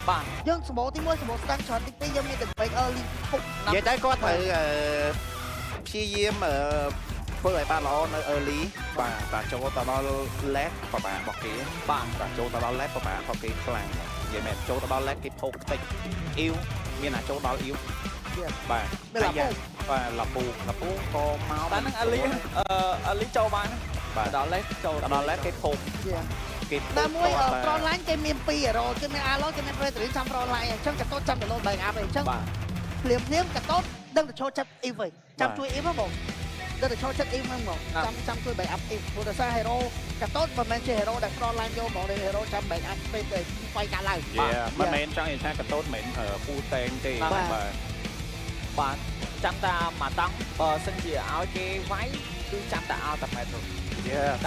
បាទ យើងសម្បូរទី1សម្បូរស្តាំងច្រើនទី2យើងមានតែ break early ពុក និយាយទៅគាត់ត្រូវព្យាយាមធ្វើឲ្យបានល្អនៅ early បាទចូលទៅដល់ late ប្រហែលរបស់គេបាទចូលទៅដល់ late ប្រហែលរបស់គេខ្លាំងនិយាយមែនចូលទៅដល់ late គេផោកតិចអ៊ីវមានអាចចូលដល់អ៊ីវបាទបាទឡាពូក៏មក តែនឹងអាលីចូលបានដល់លេសចូល ដល់ late គេផោកគេ តែមួយ front line គេមាន2 hero គេមាន Alon គេមាន Frederick ចាំ front line អញ្ចឹងកតូចចាំទៅលោត back up អញ្ចឹងភ្លាមកតូចដឹងតែចូលចិត្ត Eve ចាំជួយ Eve ហ្មងដឹងតែចូលចិត្ត Eve ហ្មងចាំជួយ back up Eve ព្រោះតែសារ hero កតូចមិនមែនជា hero ដែល front line យកហ្មងតែ hero ចាំ back up ពេលវាយកាត់ឡើង មិនមែនចង់និយាយថាកតូចមិនមែនពូតែងទេបាទចាំតាមកតង់បើសិនជាឲ្យគេវាយគឺចាំតា ultimate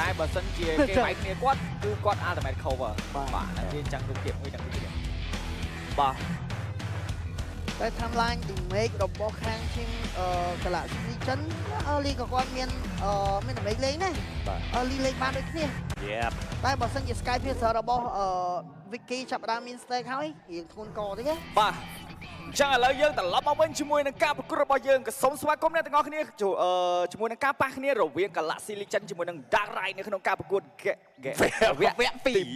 តែបើសិនជាគេវាយគ្នាគាត់គឺគាត់ ultimate cover បាទតែជាចឹងរូបភាពមួយទាំងពីរបាទ តែ timeline damage របស់ខាង team Galaxy Legion early ក៏គាត់មានdamage លេងដែរ early លេងបានដូចគ្នាតែបើសិនជា Sky Piercer របស់ Vicky ចាប់ដើមមាន stake ហើយរៀងធ្ងន់កតិចទេបាទចឹងឥឡូវយើងត្រឡប់មកវិញជាមួយនឹងការប្រកួតរបស់យើងក៏សូមស្វាគមន៍អ្នកទាំងអស់គ្នាជាមួយនឹងការប៉ះគ្នារវាង Galaxy Legend ជាមួយនឹង Dark Ride នៅក្នុងការប្រកួតវគ្គទី2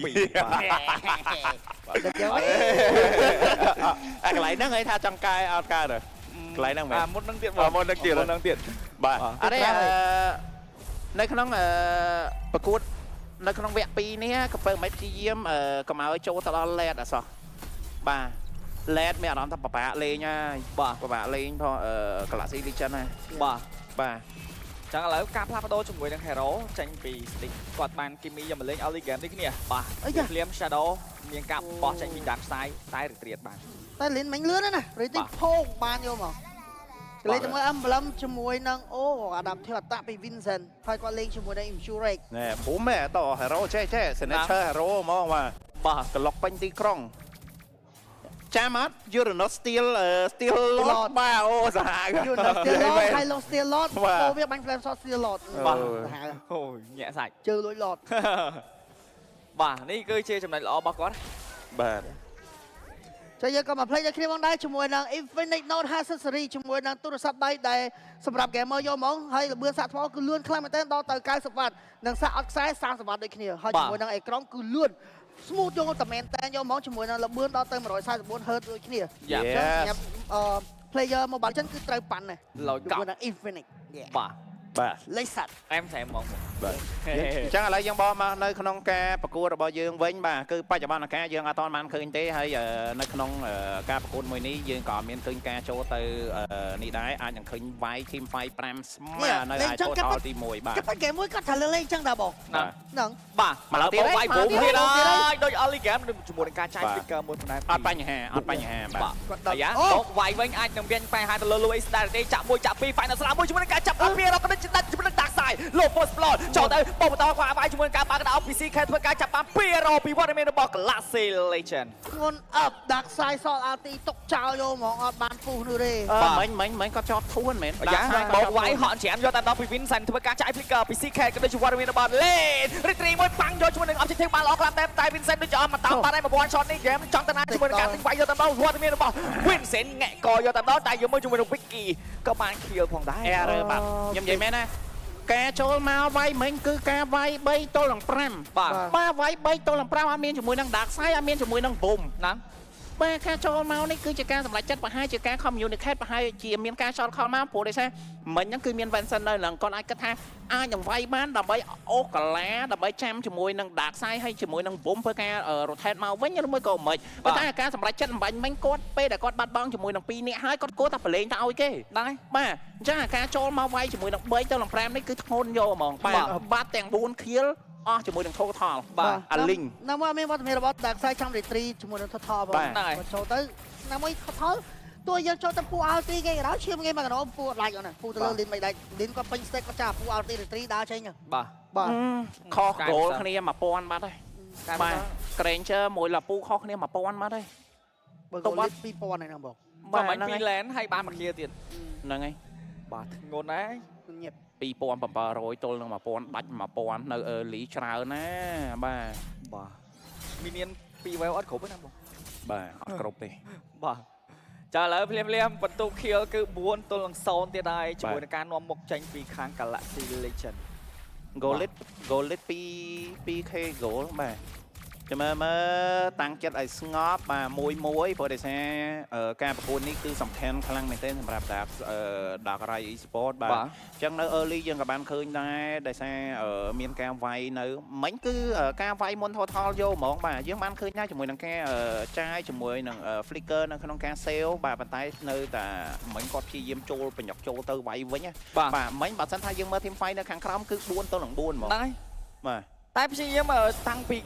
កន្លែងហ្នឹងឯងថាចង់កែអត់កែទេកន្លែងហ្នឹងមែនមុននឹងទៀតបាទអរេនៅក្នុងប្រកួតនៅក្នុងវគ្គ2នេះក៏ពើមិនព្យាយាមកុំឲ្យចូលទៅដល់ late អសោះបាទ late មានអារម្មណ៍ថាពិបាកលេងហើយបាទពិបាកលេងផងGalaxy Legend ណាបាទចឹងឥឡូវការផ្លាស់ប្ដូរជាមួយនឹង Hero ចេញពី stick គាត់បានគីមីយកមកលេង early game នេះគ្នាបាទភ្លាម Shadow មានការបោះចេញពី Dark Side តែរីត្រៀតបានតែលេងមិញលឿនណារីទីផោកបានយកមកលេងជាមួយ Emblem ជាមួយនឹងadaptive attack ពី Vincent ហើយគាត់លេងជាមួយនឹង Insurance ណែភូមិត Hero ចេះ Signature Hero ហ្មងបាទក្លុកពេញទីក្រុងចាំអត់ Uranus Steel Lot បាទអូសាហាវ Uranus Steel Lot ហើយ Lot Steel Lot ពោវាបាញ់ Flame Shot Steel Lot បាទអូយញាក់សាច់ជើលួច Lot បាទនេះគឺជាចំណុចល្អរបស់គាត់បាទចឹងយើងក៏មក play ដូចគ្នាផងដែរជាមួយនឹង Infinite Note 50 series ជាមួយនឹងទូរស័ព្ទដៃដែលសម្រាប់ gamer យកហ្មងហើយល្បឿនសាកថ្មគឺលឿនខ្លាំងមែនទែនដល់ទៅ90 វ៉ាត់និងសាកអត់ខ្សែ30 វ៉ាត់ដូចគ្នាហើយជាមួយនឹងអេក្រង់គឺលឿន smooth យកតែមែនតែយកហ្មងជាមួយនឹងល្បឿនដល់ទៅ144 Hz ដូចគ្នាចឹងសម្រាប់player mobile ចឹងគឺត្រូវប៉ាន់ណាជាមួយនឹង Infinite បាទលេខសັດអែមស្រែហ្មងបាទអញ្ចឹងឥឡូវយើងបមកនៅក្នុងការប្រកួតរបស់យើងវិញបាទគឺបច្ចុប្បន្នការយើងអត់ទាន់បានឃើញទេហើយនៅក្នុងការប្រកួតមួយនេះយើងក៏មានឃើញការចូលទៅនេះដែរអាចនឹងឃើញវាយ team fight 5ស្មើនៅឯ total ទី1បាទគេតែគេមួយគាត់ថាលេងចឹងដែរបងហ្នឹងបាទមកឡើងវាយព្រមទៀតហើយដូច early game ជាមួយនឹងការចាយ flicker មួយប៉ុណ្ណាអត់បញ្ហាបាទអាយ៉ាបោកវាយវិញអាចនឹងមានបញ្ហាទៅលើ Louis Star ទេចាក់មួយចាក់ 2 final ស្លាប់មួយជាមួយនឹងការចាប់អពីរកទៅដាច់ជាមួយនឹង Dark Side លោក Post Blood ចូលទៅបោកបន្តខ្វះវាយជាមួយនឹងការបើកដោ PCK ធ្វើការចាប់បាន200ពីវត្តមានរបស់ Galaxy Legend ធ្ងន់ up Dark Side សល់ RT ទុកចោលយកហ្មងអត់បានពុះនោះទេមិញគាត់ចោតធួនមែនអាយ៉ាបោកវាយហត់ច្រាមយកតាមដល់ពី Vincent ធ្វើការចាយ flicker PCK ក៏ដូចជាវត្តមានរបស់ Lane Retreat មួយប៉ាំងយកជាមួយនឹង objective បានល្អខ្លាំងតែ Vincent ដូចជាអត់មកតាមបានហើយ1000 shot នេះ game ចង់តាណាជាមួយនឹងការទិញវាយយកតាមដល់វត្តមានរបស់ Vincent ងាក់កយកតាមដល់តែយកមកជាមួយនឹង Vicky ក៏បាន kill ផងដែរបាទខ្ញុំនិយាយមែនណាការចូលមកវាយមិញគឺការវាយ3ទល់នឹង5បាទវាយ3ទល់នឹង5អត់មានជាមួយនឹង Dark Side អត់មានជាមួយនឹង Boom ហ្នឹងបាទការចូលមកនេះគឺជាការសម្រេចចិត្តប្រហែលជាការ communicate ប្រហែលជាមានការចោទខលមកព្រោះដោយសារមិញហ្នឹងគឺមាន Vincent នៅឡើងគាត់អាចគិតថាអាចនឹងវាយបានដើម្បីអូកាឡាដើម្បីចាំជាមួយនឹង Dark Side ហើយជាមួយនឹង Boom ធ្វើការ rotate មកវិញឬមួយក៏មិនប៉ុន្តែការសម្រេចចិត្តអំបញ្ញមិញគាត់ពេលដែលគាត់បាត់បង់ជាមួយនឹង2នាក់ហើយគាត់គួរតែប្រឡែងទៅឲ្យគេដែរបាទអញ្ចឹងការចូលមកវាយជាមួយនឹង3ទៅនឹង5នេះគឺធ្ងន់យកហ្មងបាទទាំង4 kill អស់ជាមួយនឹង total បាទអាលីងណាមួយមានវត្តមានរបស់ Dark Side ចាំ retreat ជាមួយនឹង total បងចូលទៅណាមួយ total តួយើងចូលទៅពូអល់ទីគេដល់ឈាមគេមកកណោពូអត់ឡាច់អត់ណាពូទៅលើលីនមិនដាច់លីនគាត់ពេញ stake គាត់ចាពូអល់ទី retreat ដើរចេញបាទខុស goal គ្នា1000បាត់ហើយបាទ Granger មួយលាពូខុសគ្នា1000បាត់ហើយបើគាត់លីន2000ហើយណាបងបាទមិនពី land ហើយបានមកគ្នាទៀតហ្នឹងហើយបាទធ្ងន់ដែរញៀប2700ទល់នឹង1000ដាច់1000នៅ early ច្រើនណាបាទមាន2 wave អត់គ្រប់ទេណាបង បាទអត់គ្រប់ទេ បាទចាឥឡូវភ្លាមបន្ទុកខៀលគឺ4ទល់នឹង0ទៀតហើយជាមួយនឹងការនាំមុខចេញពីខាង Galaxy Legend goal 2k goal បាទចាំមើលតាំងចិត្តឲ្យស្ងប់បាទមួយព្រោះដោយសារការប្រកួតនេះគឺសំខាន់ខ្លាំងមែនទែនសម្រាប់ដាករ៉ៃ e-sport បាទអញ្ចឹងនៅ early យើងក៏បានឃើញដែរដោយសារមានការវាយនៅមិញគឺការវាយមុន total យកហ្មងបាទយើងបានឃើញដែរជាមួយនឹងការចាយជាមួយនឹង flicker នៅក្នុងការ sale បាទប៉ុន្តែនៅតែមិញគាត់ព្យាយាមចូលបញ្ញុកចូលទៅវាយវិញបាទមិញបើសិនថាយើងមើល team fight នៅខាងក្រោមគឺ4 ទៅនឹង 4 ហ្មងហ្នឹងហើយ បាទតែព្យាយាមតាំងពី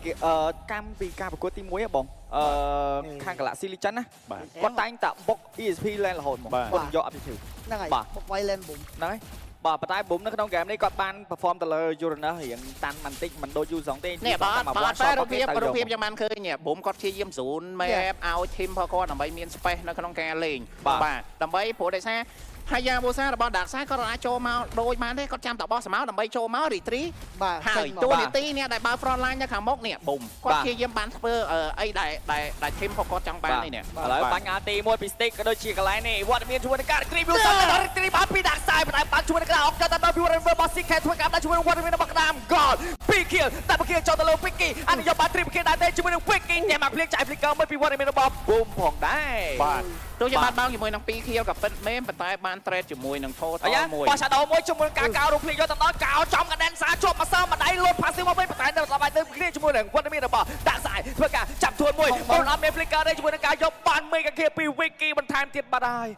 កម្មពីការប្រកួតទី1ហ៎បងខាង Galaxy Legend ណាគាត់តែងតែបុក ESP ឡើងរហូតហ្មងគាត់យក objective ហ្នឹងហើយបុកវាយលេនបុំ ហ្នឹងហើយបាទប៉ុន្តែបុំនៅក្នុងហ្គេមនេះគាត់បាន perform ទៅលើ Uranus រៀងតាន់បន្តិចមិនដូច U2 ទេ នេះបាទរូបភាពយ៉ាងបានឃើញបុំគាត់ព្យាយាមស៊ូន map ឲ្យ team របស់គាត់ដើម្បីមាន space នៅក្នុងការលេងបាទដើម្បីព្រោះដោយសារហើយយ៉ាវូសារបស់ Dark Side គាត់អាចចូលមកដូចបានទេគាត់ចាំតែបោះស្មៅដើម្បីចូលមក retreat បាទហើយតួនាទីនេះដែលបើ front line នៅខាងមុខនេះបុំគាត់ព្យាយាមបានធ្វើអីដែល team របស់គាត់ចង់បាននេះឥឡូវបាញ់អាទី1ពី stick ក៏ដូចជាកន្លែងនេះវត្តមានជួយនឹងការ retreat បានពី Dark Side ប៉ុន្តែបានជួយនឹងការអុកទៅដល់ viewer របស់ CK ធ្វើការដាក់ជួយនឹងវត្តមានរបស់ក្តាម goal 2 kill តែ2 kill ចូលទៅលើ Vicky អានេះយកបាន 3 kill ដែរទេជាមួយនឹង Vicky ញ៉ាំមកភ្លៀងចាយ flicker មួយពីវត្តមានរបស់ boom ផងដែរបាទទោះជាបានបោកជាមួយនឹង2 kill ក៏ពិតមែនប៉ុន្តែបាន trade ជាមួយនឹង total មួយបោះ shadow មួយជាមួយនឹងការកោររូបភ្លៀងយកទៅដល់កោចំកណ្ដិនសាជាប់មកសើម្ដាយលូត passive មកវិញប៉ុន្តែនៅស្លាប់ហើយទៅគ្នាជាមួយនឹងវត្តមានរបស់ដាក់សាយធ្វើការចាប់ទួនមួយបងអត់មាន flicker ទេជាមួយនឹងការយកបាន mega kill ពី Vicky បន្ថែមទៀតបាត់ហើយ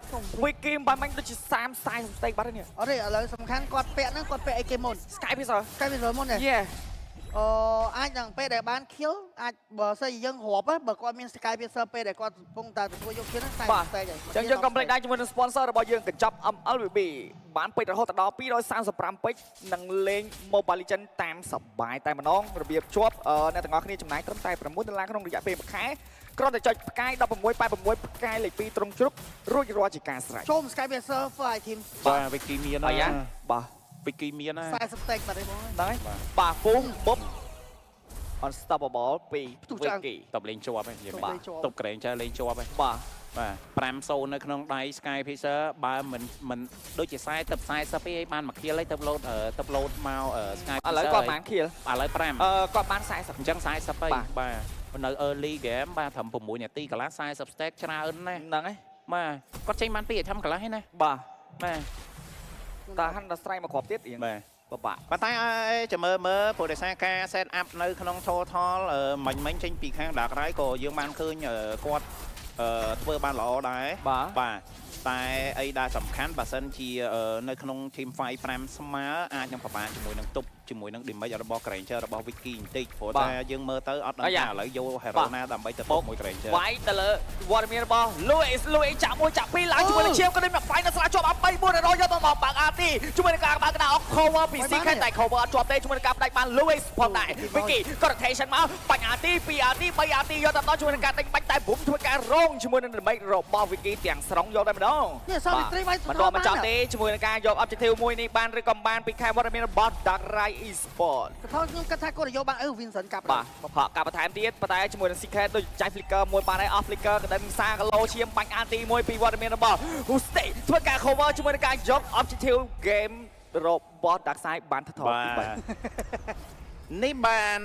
Vicky បានមាញ់ដូចជា30 40 stake បាត់ហើយនេះអត់ទេឥឡូវសំខាន់គាត់ពាក់ហ្នឹងគាត់ពាក់អីគេមុន Sky Pizza មុនទេអាចនឹងពេលដែលបាន kill អាចបើសិនយើងរាប់បើគាត់មាន Sky Piercer ពេលដែលគាត់កំពុងតែទទួលយក kill ហ្នឹងតែតែអញ្ចឹងយើងកុំភ្លេចដែរជាមួយនឹង sponsor របស់យើងកញ្ចប់ MLBB បានពេជ្ររហូតដល់235ពេជ្រនិងលេង Mobile Legends តាមសប្បាយតែម្ដងរបៀបជាប់អ្នកទាំងអស់គ្នាចំណាយត្រឹមតែ$9ក្នុងរយៈពេល1ខែគ្រាន់តែចុចផ្កាយ1686ផ្កាយលេខ2ត្រង់ជ្រុករួចរាល់ជាការស្រេចចូល Sky Piercer for team បាទ Vicky មានហើយបាទ Vicky មានណា40 stake បាត់ទេបងហ្នឹងហើយបាទពុំបុប unstoppable ពី Vicky តបលេងជាប់ហើយបាទតបក្រែងចាលេងជាប់ហើយបាទ5-0នៅក្នុងដៃ Sky Piercer បើមិនដូចជា40ទៅ40ទេបានមួយ kill ហើយទៅ load មក Sky Piercer ឥឡូវគាត់បាន kill ឥឡូវ5គាត់បាន40អញ្ចឹង40ហើយបាទនៅ early game បាទត្រឹម6នាទីកន្លះ40 stack ច្រើនណាស់ហ្នឹងហើយបាទគាត់ចេញបានពី item កន្លះហ្នឹងណាបាទបាទតាហាន់ដល់ស្រ័យមកគ្រាប់ទៀតរៀងបាទប៉ុន្តែចាំមើលព្រោះដោយសារការ set up នៅក្នុង total មិញចេញពីខាង Dark Side ក៏យើងបានឃើញគាត់ធ្វើបានល្អដែរបាទតែអីដែលសំខាន់បើសិនជានៅក្នុង team fight 5ស្មើអាចនឹងប្រមាណជាមួយនឹងទប់ជាមួយនឹង damage របស់ Granger របស់ Vicky បន្តិចព្រោះតែយើងមើលទៅអត់ដឹងថាឥឡូវយក hero ណាដើម្បីទៅទប់មួយ Granger វាយទៅលើវត្តមានរបស់ Louis ចាក់1ចាក់2ឡើងជាមួយនឹងឈាមក៏ដូចមក fight នៅស្លាប់ជាប់3 4រយយកទៅមកបាក់អាទីជាមួយនឹងការបាក់កណ្ដាល cover ពី CK តែ cover អត់ជាប់ទេជាមួយនឹងការផ្ដាច់បាន Louis ផងដែរ Vicky ក៏ rotation មកបាញ់អាទី2អាទី3អាទីយកទៅដល់ជាមួយនឹងការដេញបាច់តែ boom ធ្វើការរងជាមួយនឹង damage របស់ Vicky ទាំងស្រុងយកតែម្ដងមិនដល់មិនចង់ទេជាមួយនឹងការយក objective មួយនេះបានឬក៏បានពីខែវត្តមានរបស់ Dark Side Esports ខ្ញុំគិតថាគាត់យកបានVincent កាប់បាទកាប់បន្ថែមទៀតប៉ុន្តែជាមួយនឹង Secret ដូចចាយ flicker មួយបានហើយ off flicker ក៏ដឹងសាគីឡូឈាមបាញ់អាទី1ពីវត្តមានរបស់ Husty ធ្វើការ cover ជាមួយនឹងការយក objective game របស់ Dark Side បានថតទី3នេះបាន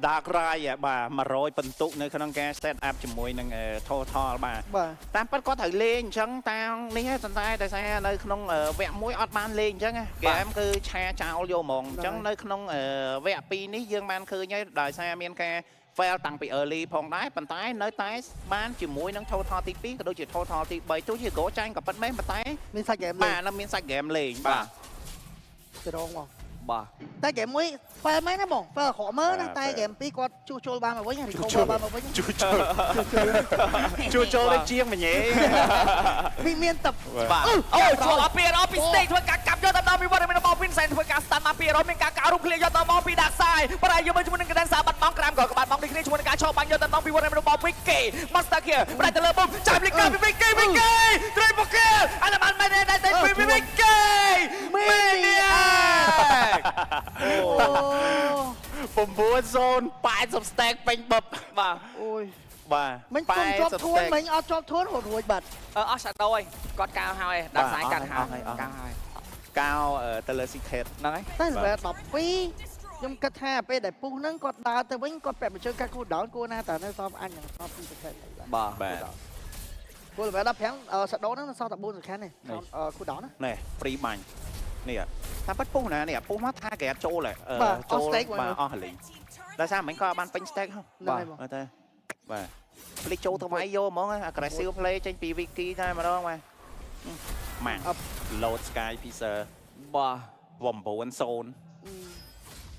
Dark Side បាទ100បន្ទុកនៅក្នុងការ set up ជាមួយនឹង total បាទតាមពិតគាត់ត្រូវលេងអញ្ចឹងតាមនេះហើយតែដោយសារនៅក្នុងវគ្គ1អត់បានលេងអញ្ចឹងហ្គេមគឺឆាចោលយកហ្មងអញ្ចឹងនៅក្នុងវគ្គ2នេះយើងបានឃើញហើយដោយសារមានការ fail តាំងពី early ផងដែរប៉ុន្តែនៅតែបានជាមួយនឹង total ទី2ក៏ដូចជា total ទី3ទោះជា go ចាញ់ក៏ពិតមែនប៉ុន្តែមានសាច់ game បាទនៅមានសាច់ game លេងបាទទៅរងមកបាទតែហ្គេមមួយ fail មែនណាបង fail ខកមើលណាតែហ្គេម2គាត់ជួសជុលបានមកវិញ recover បានមកវិញជួសជុលដូចជាងម្ញេពីមានទឹកបាទអូចូលអពីរពី stake ធ្វើការកាប់យកទៅដល់ពីវត្តមានរបស់ Vincent ធ្វើការ stand មកពីរមានការកោរូបឃ្លៀយកទៅមកពី Dark Side ប៉ុន្តែយកមកជាមួយនឹង Gden សាបាត់បង់ក្រាមក៏បាត់បង់ដូចគ្នាជាមួយនឹងការឈោបាញ់យកទៅមកពីវត្តមានរបស់ Vicky Master Kill ប្រែទៅលើបុំចាប់លីកាពី Vicky Triple Kill អានបានមែនតែពី Vicky 9-0 80 stack ពេញបបបាទអូយ បាទ មិញគុំជាប់ធួនមិញអត់ជាប់ធួនហត់រួចបាត់ អស់ shadow ឯងគាត់កៅហើយដាក់ស្អាយកាត់ហើយកៅហើយក ៅទៅលើ secret ហ្នឹងហើយ តែ level 12ខ្ញុំគិតថាពេលដែលពុះហ្នឹងគាត់ដើរទៅវិញគាត់ប្រាប់បញ្ជូនកាត់គូដោនគួរណាតែនៅសល់អញនឹងសល់2សង្ខេប បាទ បាទ គួរ level 15សាដូហ្នឹងសល់តែ4សង្ខេបនេះគូដោនណា នេះ free បាញ់នេះតាមពិតពុះណានេះពុះមកថាគេអត់ចូលបាទអស់លីងដោយសារមិញក៏បានពេញ stack ហ៎បាទតែបាទភ្លេចចូលទៅវាយយកហ្មង aggressive play ចេញពី wiki តែម្ដងបាទម៉ាក់ load sky pizza បាទ 9-0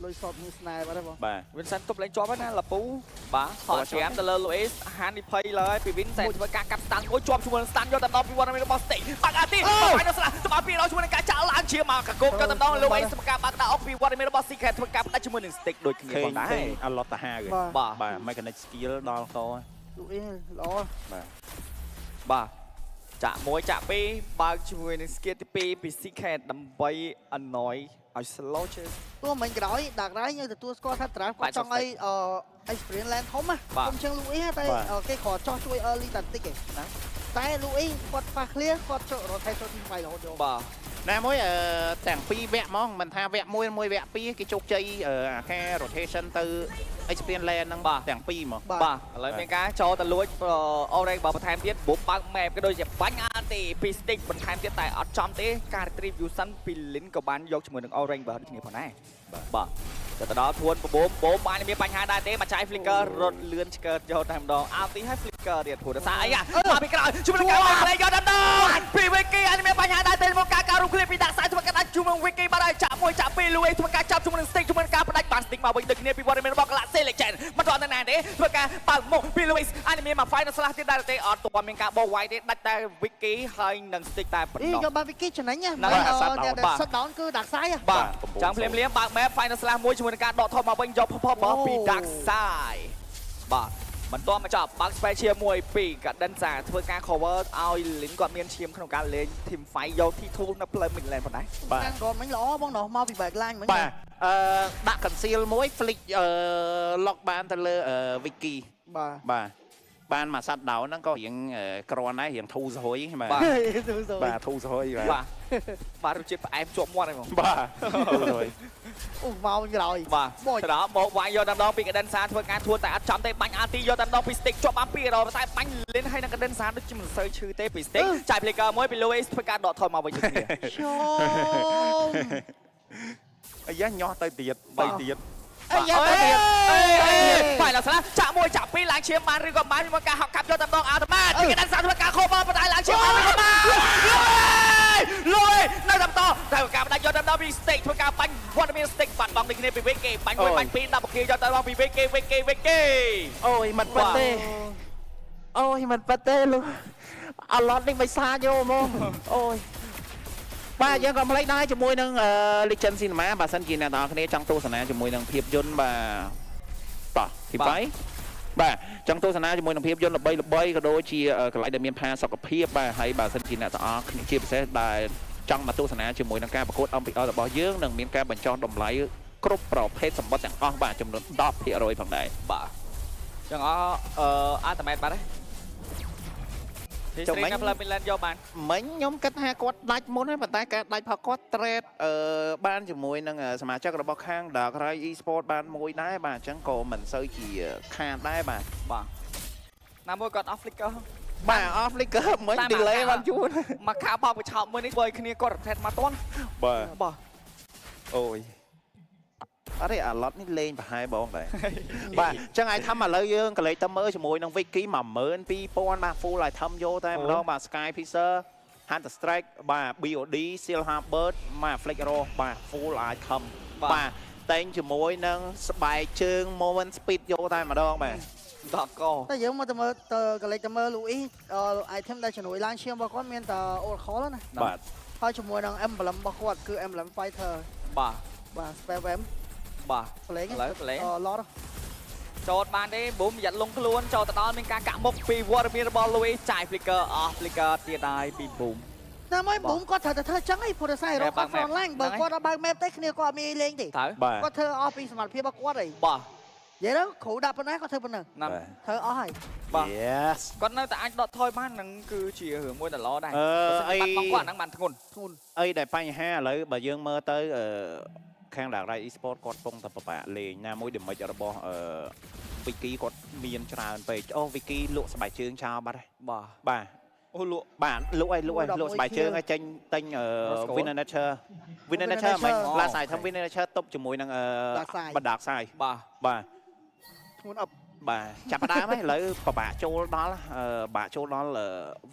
លុយសតមួយស្នែបាត់ហើយបង បាទ Vincent ទប់លេងជាប់ហើយណាលពូបាទខកច្រាមទៅលើ Louis ហានីភ័យឡើយពី Vincent ធ្វើការកាត់ស្តាំងមួយជាប់ជាមួយនឹង Stan យកតែម្ដងពីវត្តមានរបស់ Stick បាក់អាទីបាយនៅស្លាស្បាពីដល់ជាមួយនឹងការចាក់ឡើងជាមកកកក៏តែម្ដង Louis ធ្វើការបាក់ដាក់អស់ពីវត្តមានរបស់ Secret ធ្វើការផ្ដាច់ជាមួយនឹង Stick ដូចគ្នាផងដែរ អឡតតាហាគេ បាទ បាទ mechanic skill ដល់ត លុយល្អ បាទ បាទចាក់1ចាក់2បើកជាមួយនឹង skill ទី2ពី Secret ដើម្បី annoy ឲ្យ slow ជើង ទោះមិញក្រោយដាក់រ៉ៃយើងទទួលស្គាល់ថាត្រាគាត់ចង់ឲ្យexperience land ធំណាគុំជើងលូអ៊ីតែគេគ្រាន់ចោះជួយ early តែតិចឯណាតែលូអ៊ីគាត់ប៉ះ clear គាត់ចូល rotate ចូលទី5រហូតយក បាទ ណាមួយទាំងពីរវគ្គហ្មងមិនថាវគ្គ1មួយវគ្គ2គេជោគជ័យអាការ rotation ទៅ experience land ហ្នឹងទាំងពីរហ្មង បាទឥឡូវមានការចូលទៅលួច orange បើបន្ថែមទៀតបុកបើក map ក៏ដូចជាបាញ់អានទីពី stick បន្ថែមទៀតតែអត់ចំទេការ retrieve Yusan ពី Lin ក៏បានយកជាមួយនឹង orange បើដូចគ្នាផងដែរបាទទៅដល់ធួនបបោមបានមានបញ្ហាដែរទេមកចាយ flicker រត់លឿនឆ្កើតយកតែម្ដងអាទីឲ្យ flicker ទៀតព្រោះថាអីមកពីក្រោយជួយនឹងការលេងយកតែម្ដងពី wiki អត់មានបញ្ហាដែរទេមកការរូបគ្នាពីដាក់ខ្សែធ្វើការដាច់ជាមួយនឹង wiki បាត់ហើយចាក់1ចាក់2 Louis ធ្វើការចាប់ជាមួយនឹង stick ជាមួយនឹងការផ្ដាច់បាន stick មកវិញដូចគ្នាពីវត្តមានរបស់ Galaxy Legend មិនទាន់ទៅណាទេធ្វើការបើកមុខពី Louis អត់មានមក final slash ទៀតដែរទេអត់ទាន់មានការបោះវាយទេដាច់តែ wiki ហើយនឹង stick តែប៉ុណ្ណោះយកបាន wiki ចំណេញណាសតដោនគឺដាក់ខ្សែ បាទចាំភ្លាមបើក map final slash មួយជាមួយនឹងការដកថយមកវិញយកផផបពី Dark Side បាទបន្ទាប់មកចប់បើក special មួយពី Cadenza ធ្វើការ cover ឲ្យ Lin គាត់មានឈាមក្នុងការលេង team fight យក T2 នៅផ្លូវ midlane ប៉ុណ្ណេះបាទគាត់មិញល្អបងណោះមកពី back line មិញបាទដាក់ conceal មួយ flick lock បានទៅលើ wiki បាទបានមកសាត់ដោនហ្នឹងក៏រៀងក្រាន់ដែររៀងធូរសហុយបាទបាទធូរសហុយបាទបាទរសជាតិផ្អែមជាប់មាត់ហ្នឹងបាទធូរសហុយអូមកក្រោយបាទទៅដល់មកវាយយកតែម្ដងពី Cadenza ធ្វើការធួនតែអត់ចំទេបាញ់ RT យកតែម្ដងពី stick ជាប់បាន2រតែបាញ់ Lin ហើយនឹង Cadenza ដូចជាមិនសូវឈឺទេពី stick ចាយ flicker មួយពី Louis ធ្វើការដកថយមកវិញដូចគ្នាចូលអាយ៉ាញោះទៅទៀត3ទៀតអីយ៉ាទៀតបាយឡាស្លាចាក់1ចាក់2ឡើងឈាមបានឬក៏បានមកការហកកាប់យកតែម្ដងអាតម៉ាតពី Cadenza ធ្វើការ cover បណ្ដាលឡើងឈាមបានឬក៏បានលុយនៅតែបន្តតែការបណ្ដាច់យកតែម្ដងពី stick ធ្វើការបាញ់វត្តមាន stick បាត់បង់ដូចគ្នាពី wiki បាញ់1បាញ់2 double kill យកតែម្ដងពី wiki អូយមិនប៉ិតទេអូយមិនប៉ិតទេលោកអឡតនេះមិនសាយកហ្មងអូយបាទយើងក៏មិនលេចដែរជាមួយនឹង Legend Cinema បើសិនជាអ្នកនរគ្នាចង់ទស្សនាជាមួយនឹងភាពយន្តបាទតោះទី3បាទចង់ទស្សនាជាមួយនឹងភាពយន្តល្បីក៏ដូចជាកន្លែងដែលមានផាសុខភាពបាទហើយបើសិនជាអ្នកទាំងអស់គ្នាជាពិសេសដែលចង់មកទស្សនាជាមួយនឹងការប្រកួត MPL របស់យើងនឹងមានការបញ្ចុះតម្លៃគ្រប់ប្រភេទសម្បត្តិទាំងអស់បាទចំនួន 10% ផងដែរបាទចឹងអាតម៉ែតបាត់ទេចាំមិញផ្លូវមីឡែនយកបានមិញខ្ញុំគិតថាគាត់ដាច់មុនហើយប៉ុន្តែការដាច់ផគាត់ trade បានជាមួយនឹងសមាជិករបស់ខាង Dark Rai Esport បានមួយដែរបាទអញ្ចឹងក៏មិនសូវជាខាតដែរបាទណាមួយគាត់ off flicker បាទ off flicker មិញ delay បានជួនមកខាបបោកឆោតមួយនេះធ្វើឲ្យគ្នាគាត់ rotate មកទាន់បាទអូយអត់ទេអាឡតនេះលេងប្រហែលបងដែរបាទអញ្ចឹងឲ្យថាឥឡូវយើងក៏លេខទៅមើលជាមួយនឹង Wiki 12000បាទ full item យកតែម្ដងបាទ Sky Fisher Hunter Strike បាទ BOD Silver Bird បាទ Flick Roll បាទ full item បាទតែងជាមួយនឹងស្បែកជើង Moment Speed យកតែម្ដងបាទដល់កតែយើងមកទៅមើលទៅក៏លេខទៅមើល Louis item ដែលជំនួយឡើងឈាមរបស់គាត់មានតែ Oracle ណាបាទហើយជាមួយនឹង emblem របស់គាត់គឺ emblem fighter បាទ spell web បាទផ្លេងឡតចូលបានទេប៊ូមយ៉ាត់លងខ្លួនចូលទៅដល់មានការកាក់មុខពីវត្តមានរបស់ Louis ចាយ flicker off flicker ទៀតហើយពីប៊ូមតែមួយប៊ូមគាត់ត្រូវតែធ្វើចឹងឯងព្រោះតែសារ៉ូគាត់ front line បើគាត់អត់បើក map ទេគ្នាគាត់អត់មានលេងទេគាត់ធ្វើអស់ពីសមត្ថភាពរបស់គាត់ឯងបាទ vậy đó khủ đạp bên ấy có thơ bên nào ណាំ thơ ó hay បាទ yes គាត់នៅតែអាចដកថយបានហ្នឹងគឺជារឿងមួយដ៏ល្អដែរ អឺ បាត់បង់គាត់ហ្នឹងបានធ្ងន់ thun អីដែលបញ្ហាឥឡូវបើយើងមើលទៅខាង Dark Ride Esport គាត់ពងតែប្របាក់លេងណាមួយដែលមិនរបស់Vicky គាត់មានច្រើនពេកអូ Vicky លក់ស្បែកជើងចោលបាត់ហើយ បាទ បាទ អូលក់ បាទលក់ស្បែកជើងឲ្យចេញទិញ Winner Nature មិនឡាសាយថា Winner Nature តុបជាមួយនឹងបដាកសាយ បាទ បាទ thun ập បាទចាប់ផ្ដើមហើយឥឡូវពិបាកចូលដល់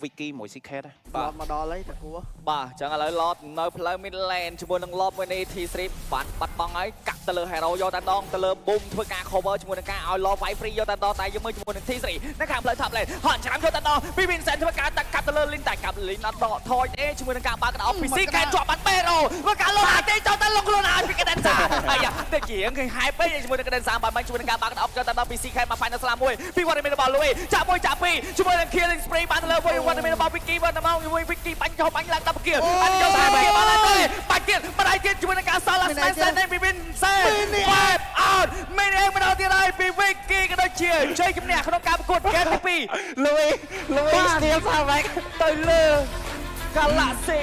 Vicky មួយ Secret បាទមកដល់ហើយតាគួរ បាទអញ្ចឹងឥឡូវឡតនៅផ្លូវ mid lane ជាមួយនឹង lob មួយនេះ T3 បាត់បង់ហើយកាត់ទៅលើ hero យកតែម្ដងទៅលើ boom ធ្វើការ cover ជាមួយនឹងការឲ្យ lob វាយ free យកតែម្ដងតែយើងមើលជាមួយនឹង T3 នៅខាងផ្លូវ top lane ហត់ឆ្នាំយកតែម្ដងពី Vincent ធ្វើការកាត់ទៅលើ link តែកាប់ link អត់ដកថយទេជាមួយនឹងការបើកដក PC កែជាប់បាត់ Pero ធ្វើការលុបអាចទេចូលតែលុកខ្លួនហើយពី Cadenza អាយ៉ាតែជាងឃើញ hype ពេកជាមួយនឹង Cadenza បាត់មកជាមួយនឹងការបើកដកយកតែម្ដង PC កែមក final slam មួយពីវត្តមានរបស់ Louis ចាក់មួយចាក់ពីរជាមួយនឹង killing spree បានទៅលើវត្តមានរបស់ Vicky វត្តមកជាមួយ Vicky បាញ់ចូលបាញ់ឡើងដល់ kill អត់យកតែបាញ់បានទេបាញ់ទៀតបាត់ទៀតជាមួយនឹងការ Solar Smash នៃពី Vincent wipe out មានអេម្ដងទៀតហើយពី Vicky ក៏ដូចជាជ័យជំនះក្នុងការប្រកួត game ទី2 Louis steal សាវែកទៅលើ Galaxy